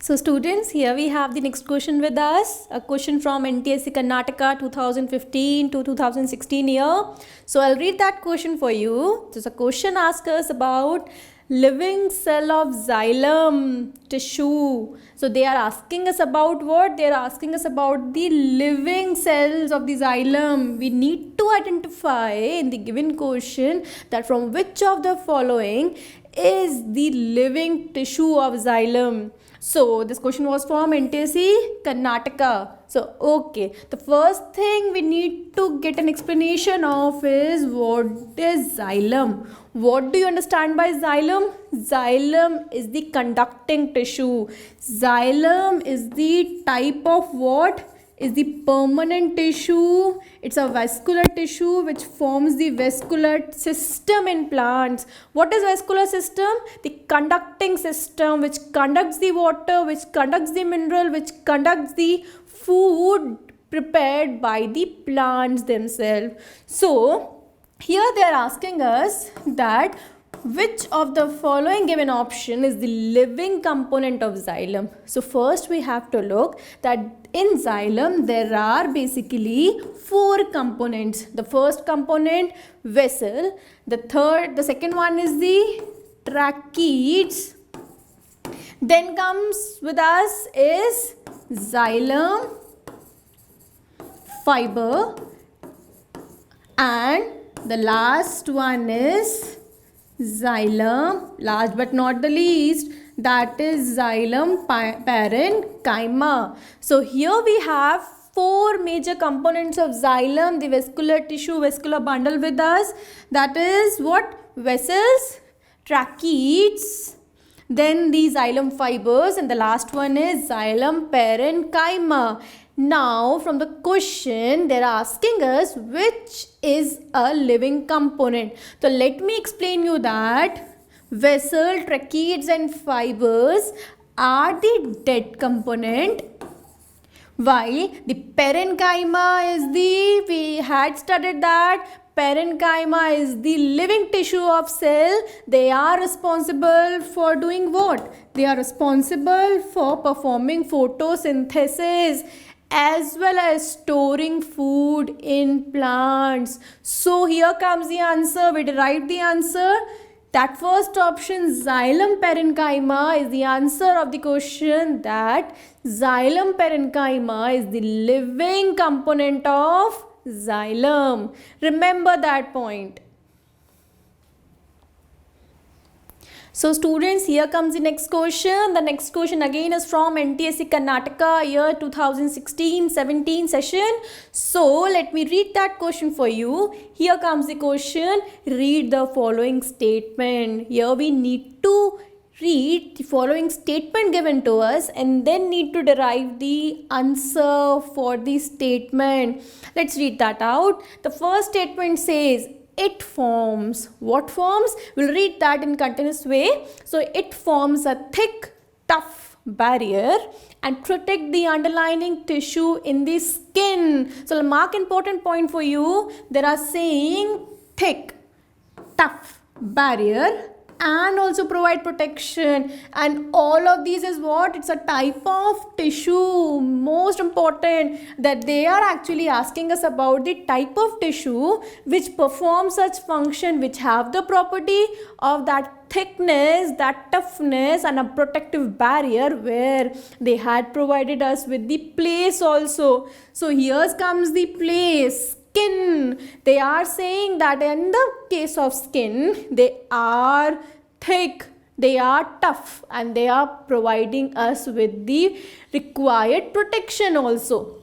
So students, here we have the next question with us, a question from NTSC Karnataka 2015 to 2016 year. So I'll read that question for you. So the question asks us about living cell of xylem tissue. So they are asking us about what? They are asking us about the living cells of the xylem. We need to identify in the given question that from which of the following is the living tissue of xylem. So this question was from NTSC Karnataka. So okay, the first thing we need to get an explanation of is what is xylem. What do you understand by xylem? Xylem is the conducting tissue. Xylem is the type of what? Is the permanent tissue. It's a vascular tissue which forms the vascular system in plants. What is vascular system? The conducting system which conducts the water, which conducts the mineral, which conducts the food prepared by the plants themselves. So here they are asking us that which of the following given option is the living component of xylem. So first we have to look that in xylem there are basically 4 components. The first component, vessel. The second one is the tracheids. Then comes with us is xylem fiber, and the last one is xylem, last but not the least, that is xylem parenchyma. So here we have 4 major components of xylem, the vascular tissue, vascular bundle with us. That is what? Vessels, tracheids, then the xylem fibers, and the last one is xylem parenchyma. Now from the question they are asking us which is a living component. So let me explain you that vessel, tracheids and fibers are the dead component, while the parenchyma is the, we had studied that parenchyma is the living tissue of cell. They are responsible for doing what? They are responsible for performing photosynthesis as well as storing food in plants. So here comes the answer. We derived the answer. That first option, xylem parenchyma, is the answer of the question, that xylem parenchyma is the living component of xylem. Remember that point. So students, here comes the next question. The next question again is from NTSC Karnataka year 2016-17 session. So let me read that question for you. Here comes the question. Read the following statement. Here we need to read the following statement given to us and then need to derive the answer for the statement. Let's read that out. The first statement says, it forms. What forms? We'll read that in continuous way. So it forms a thick, tough barrier and protect the underlying tissue in the skin. So I'll mark important point for you. They are saying thick, tough barrier and also provide protection, and all of these is what? It's a type of tissue. Most important that they are actually asking us about the type of tissue which performs such function, which have the property of that thickness, that toughness and a protective barrier, where they had provided us with the place also. So here comes the place. Skin. They are saying that in the case of skin, they are thick, they are tough, and they are providing us with the required protection also.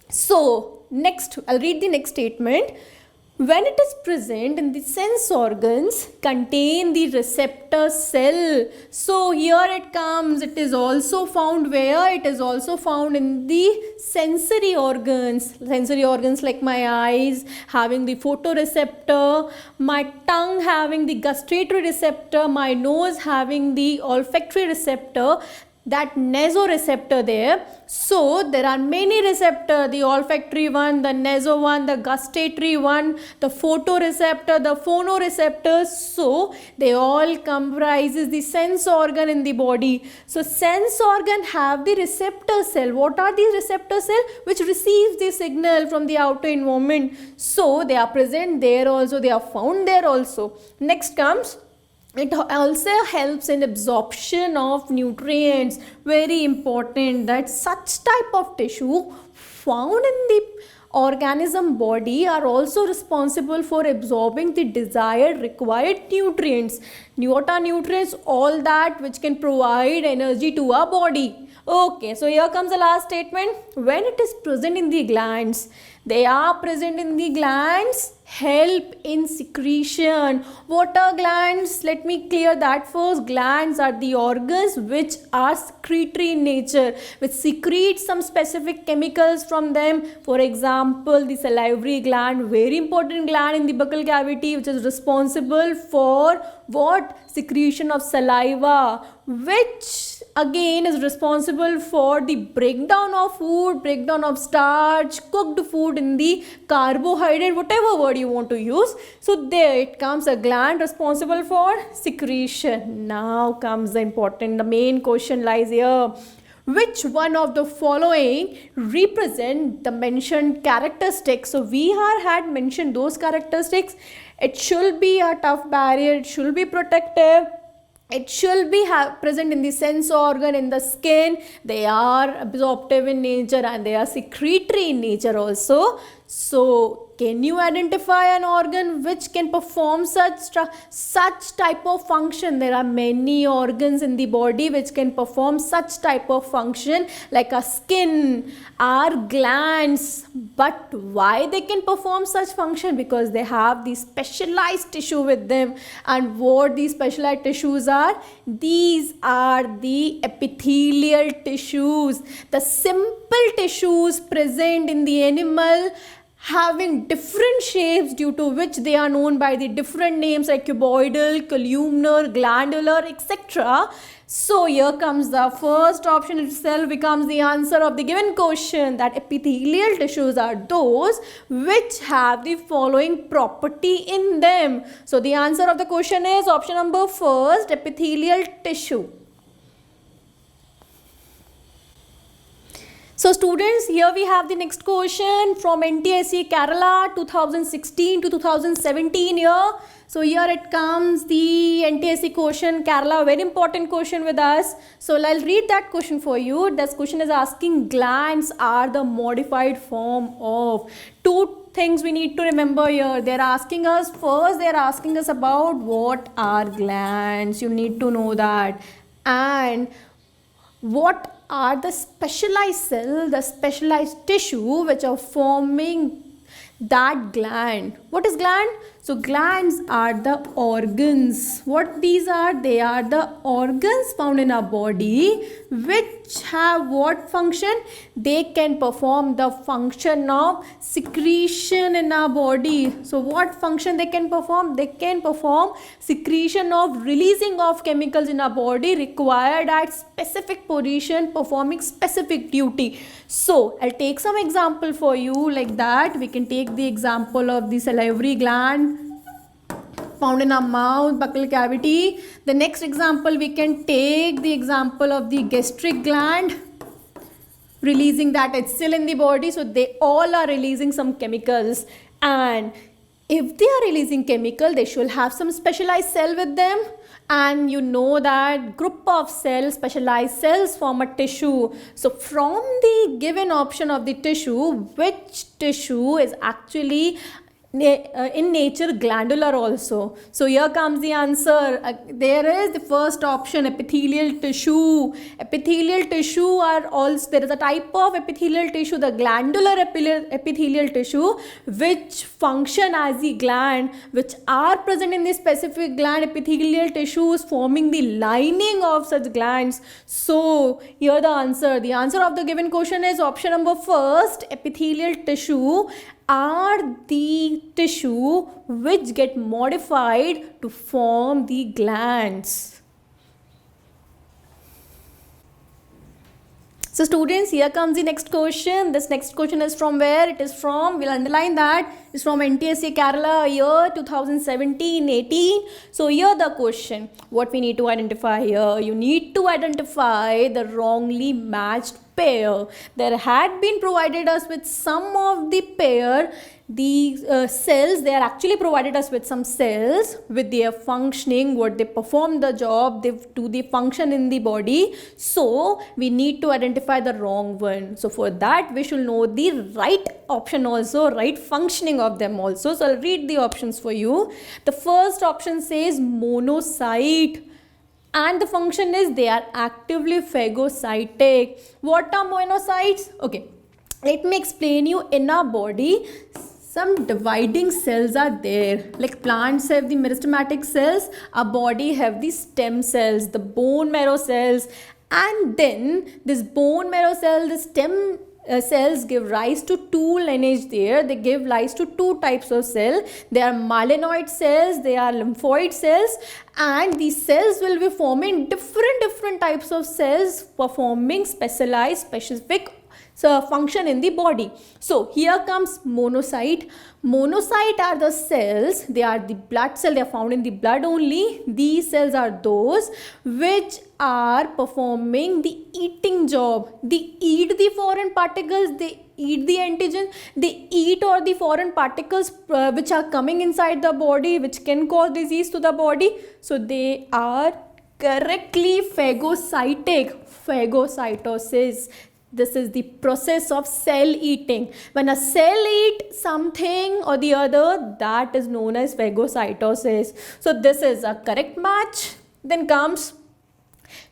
So next, I'll read the next statement. When it is present in the sense organs, contain the receptor cell. So here it comes. It is also found where? It is also found in the sensory organs. Sensory organs like my eyes having the photoreceptor, my tongue having the gustatory receptor, my nose having the olfactory receptor. that nasoreceptor there. So there are many receptors, the olfactory one, the naso one, the gustatory one, the photoreceptor, the phonoreceptors. So they all comprises the sense organ in the body. So sense organ have the receptor cell. What are these receptor cell? Which receives the signal from the outer environment. So they are present there also, they are found there also. Next comes, it also helps in absorption of nutrients. Very important that such type of tissue found in the organism body are also responsible for absorbing the desired required nutrients. What are nutrients? All that which can provide energy to our body. Okay, so here comes the last statement. When it is present in the glands, they are present in the glands, help in secretion. What are glands? Let me clear that first. Glands are the organs which are secretory in nature, which secrete some specific chemicals from them. For example, the salivary gland, very important gland in the buccal cavity, which is responsible for what? Secretion of saliva, which again is responsible for the breakdown of food, breakdown of starch, cooked food in the carbohydrate, whatever word you want to use. So there it comes, a gland responsible for secretion. Now comes the important, the main question lies here. Which one of the following represent the mentioned characteristics? So we had mentioned those characteristics. It should be a tough barrier, it should be protective, it should be present in the sense organ, in the skin. They are absorptive in nature and they are secretory in nature also. So can you identify an organ which can perform such type of function? There are many organs in the body which can perform such type of function, like our skin, our glands. But why they can perform such function? Because they have the specialized tissue with them. And what these specialized tissues are? These are the epithelial tissues, the simple tissues present in the animal, having different shapes, due to which they are known by the different names like cuboidal, columnar, glandular, etc. So here comes the first option itself becomes the answer of the given question, that epithelial tissues are those which have the following property in them. So the answer of the question is option number first, epithelial tissue. So students, here we have the next question from NTSE Kerala 2016 to 2017 year. So here it comes, the NTSE question, Kerala, very important question with us. So I'll read that question for you. This question is asking, glands are the modified form of. Two things we need to remember here. They're asking us, first they're asking us about what are glands. You need to know that. And what are the specialized cell, the specialized tissue which are forming that gland. What is gland? So glands are the organs. What these are? They are the organs found in our body which have what function? They can perform the function of secretion in our body. So what function they can perform? They can perform secretion of releasing of chemicals in our body required at specific position, performing specific duty. So I'll take some example for you like that. We can take the example of the salivary gland found in our mouth, buccal cavity. The next example, we can take the example of the gastric gland, releasing that, it's still in the body. So they all are releasing some chemicals, and if they are releasing chemical, they should have some specialized cell with them. And you know that group of cells, specialized cells, form a tissue. So from the given option of the tissue, which tissue is actually in nature glandular also? So here comes the answer. There is the first option, epithelial tissue. Epithelial tissue are also, there is a type of epithelial tissue, the glandular epithelial tissue, which function as the gland, which are present in the specific gland epithelial tissues, forming the lining of such glands. So here the answer of the given question is option number first, epithelial tissue are the tissue which get modified to form the glands. So students, here comes the next question. This next question is from where? It is from, we'll underline that, it's from NTSC Kerala, year 2017-18. So here the question, what we need to identify here, you need to identify the wrongly matched pair. There had been provided us with some of the pair, the cells, they are actually provided us with some cells with their functioning, what they perform the job, they do the function in the body. So we need to identify the wrong one. So for that we should know the right option also, right functioning of them also. So I'll read the options for you. The first option says monocyte, and the function is they are actively phagocytic. What are monocytes? Okay, let me explain you. In our body, some dividing cells are there. Like plants have the meristematic cells, our body have the stem cells, the bone marrow cells, and then this bone marrow cell, the stem cells give rise to two lineage there. They give rise to two types of cell. They are myeloid cells, they are lymphoid cells, and these cells will be forming different types of cells performing specific function in the body. So here comes monocyte. Monocyte are the cells, they are the blood cell, they are found in the blood only. These cells are those which are performing the eating job. They eat the foreign particles, they eat the antigen, they eat all the foreign particles which are coming inside the body, which can cause disease to the body. So they are correctly phagocytic. Phagocytosis, this is the process of cell eating. When a cell eats something or the other, that is known as phagocytosis. So this is a correct match. Then comes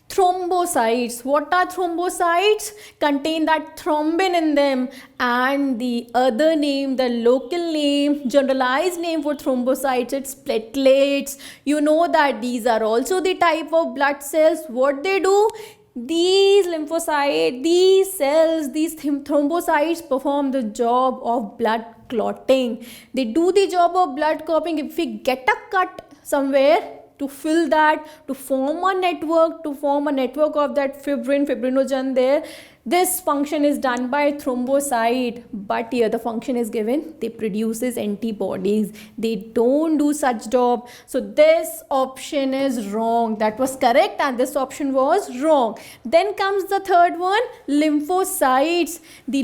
thrombocytes. What are thrombocytes? Contain that thrombin in them, and the other name, the local name, generalized name for thrombocytes, it's platelets. You know that these are also the type of blood cells. What they do? These lymphocytes, these cells, these thrombocytes perform the job of blood clotting. They do the job of blood clotting. If we get a cut somewhere, to fill that, to form a network of that fibrinogen there, this function is done by thrombocyte. But here the function is given, they produces antibodies. They don't do such job. So this option is wrong. That was correct and this option was wrong. Then comes the third one, lymphocytes. The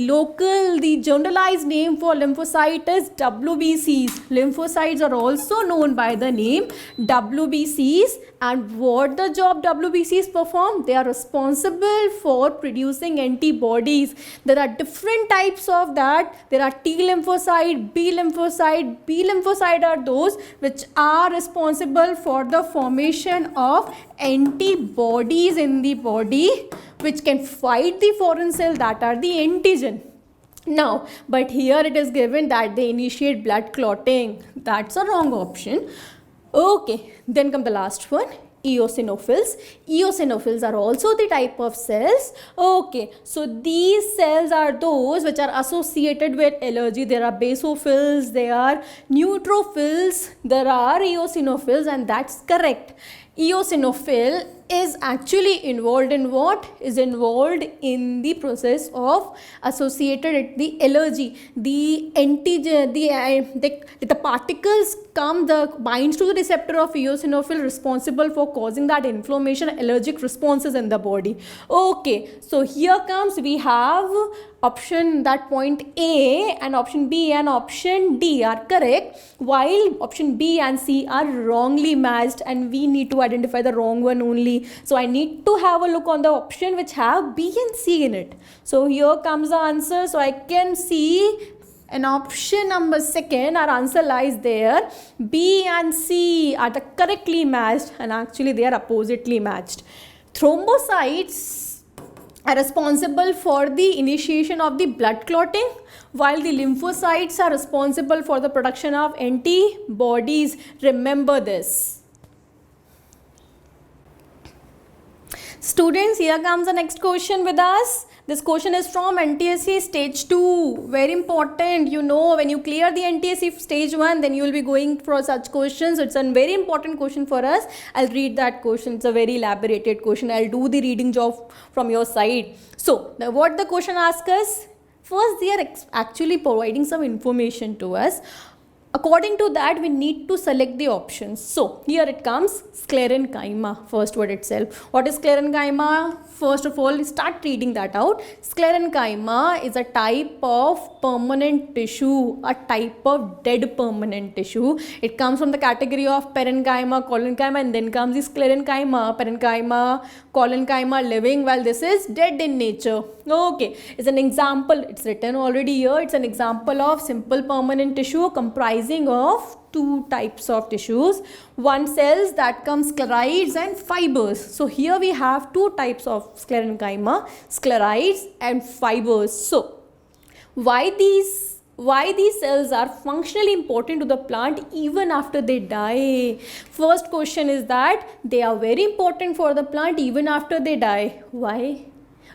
generalized name for lymphocyte is WBCs. Lymphocytes are also known by the name WBCs. And what the job WBCs perform? They are responsible for producing antibodies. There are different types of that. There are T lymphocyte, B lymphocyte. B lymphocyte are those which are responsible for the formation of antibodies in the body, which can fight the foreign cell, that are the antigen. Now, but here it is given that they initiate blood clotting. That's a wrong option. Okay, then come the last one, eosinophils. Eosinophils are also the type of cells. Okay, so these cells are those which are associated with allergy. There are basophils, there are neutrophils, there are eosinophils, and that's correct. Eosinophil is actually involved in what? Is involved in the process of associated with the allergy. The antigen, the particles binds to the receptor of eosinophil responsible for causing that inflammation, allergic responses in the body. Okay, so here comes, we have option, that point A, and option B and option D are correct, while option B and C are wrongly matched, and we need to identify the wrong one only. So I need to have a look on the option which have B and C in it. So here comes the answer. So I can see an option number second, our answer lies there. B and C are the correctly matched, and actually they are oppositely matched. Thrombocytes are responsible for the initiation of the blood clotting, while the lymphocytes are responsible for the production of antibodies. Remember this. Students, here comes the next question with us. This question is from NTSC stage 2. Very important. You know, when you clear the NTSC stage 1, then you will be going for such questions. It's a very important question for us. I'll read that question. It's a very elaborated question. I'll do the reading job from your side. So, what the question asks us? First, they are actually providing some information to us. According to that, we need to select the options. So, here it comes, sclerenchyma, first word itself. What is sclerenchyma? First of all, start reading that out. Sclerenchyma is a type of permanent tissue, a type of dead permanent tissue. It comes from the category of parenchyma, collenchyma, and then comes the sclerenchyma. Parenchyma, collenchyma living, while this is dead in nature. Okay, it's an example. It's written already here. It's an example of simple permanent tissue comprising of two types of tissues. One cells that comes sclerites and fibers. So here we have two types of sclerenchyma, sclerites and fibers. So why these cells are functionally important to the plant even after they die? First question is that they are very important for the plant even after they die. Why?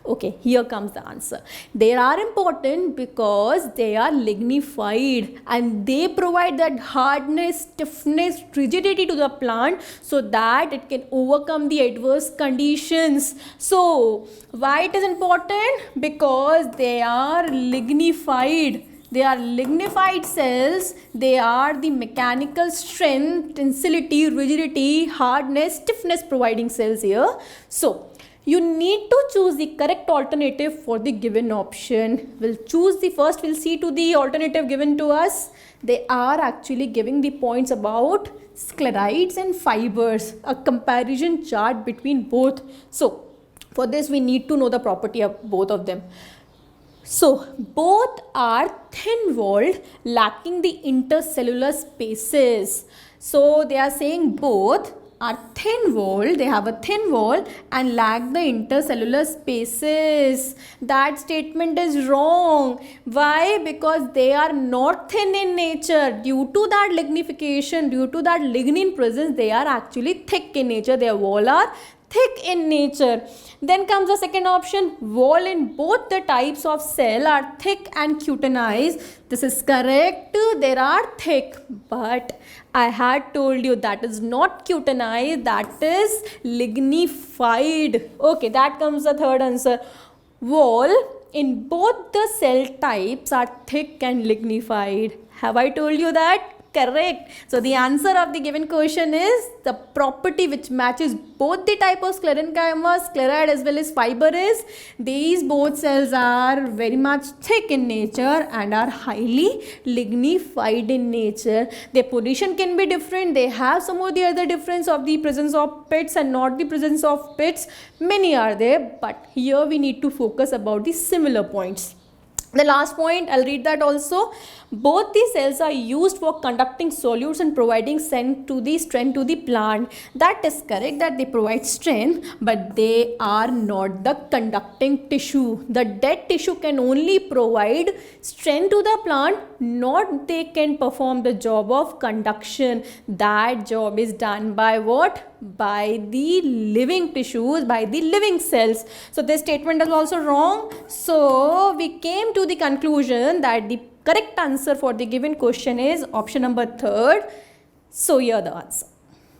Okay, here comes the answer. They are important because they are lignified and they provide that hardness, stiffness, rigidity to the plant so that it can overcome the adverse conditions. So, why it is important? Because they are lignified. They are lignified cells. They are the mechanical strength, tensility, rigidity, hardness, stiffness providing cells here. So, you need to choose the correct alternative for the given option. We'll choose the first, we'll see to the alternative given to us. They are actually giving the points about sclerites and fibers, a comparison chart between both. So, for this we need to know the property of both of them. So, both are thin-walled, lacking the intercellular spaces. So, they are saying both are thin-walled, they have a thin wall and lack the intercellular spaces. That statement is wrong. Why? Because they are not thin in nature. Due to that lignification, due to that lignin presence, they are actually thick in nature. Their wall are thick in nature. Then comes the second option, wall in both the types of cell are thick and cutinized. This is correct, they are thick, but I had told you that is not cutinized, that is lignified. Okay, that comes the third answer. Wall in both the cell types are thick and lignified. Have I told you that? Correct. So the answer of the given question is the property which matches both the type of sclerenchyma, sclerite as well as fiber is these both cells are very much thick in nature and are highly lignified in nature. Their position can be different. They have some or the other difference of the presence of pits and not the presence of pits. Many are there, but here we need to focus about the similar points. The last point, I'll read that also. Both these cells are used for conducting solutes and providing strength to the plant. That is correct, that they provide strength, but they are not the conducting tissue. The dead tissue can only provide strength to the plant, not they can perform the job of conduction. That job is done by what? By the living tissues, by the living cells. So this statement is also wrong. So we came to the conclusion that the correct answer for the given question is option number 3. So here the answer.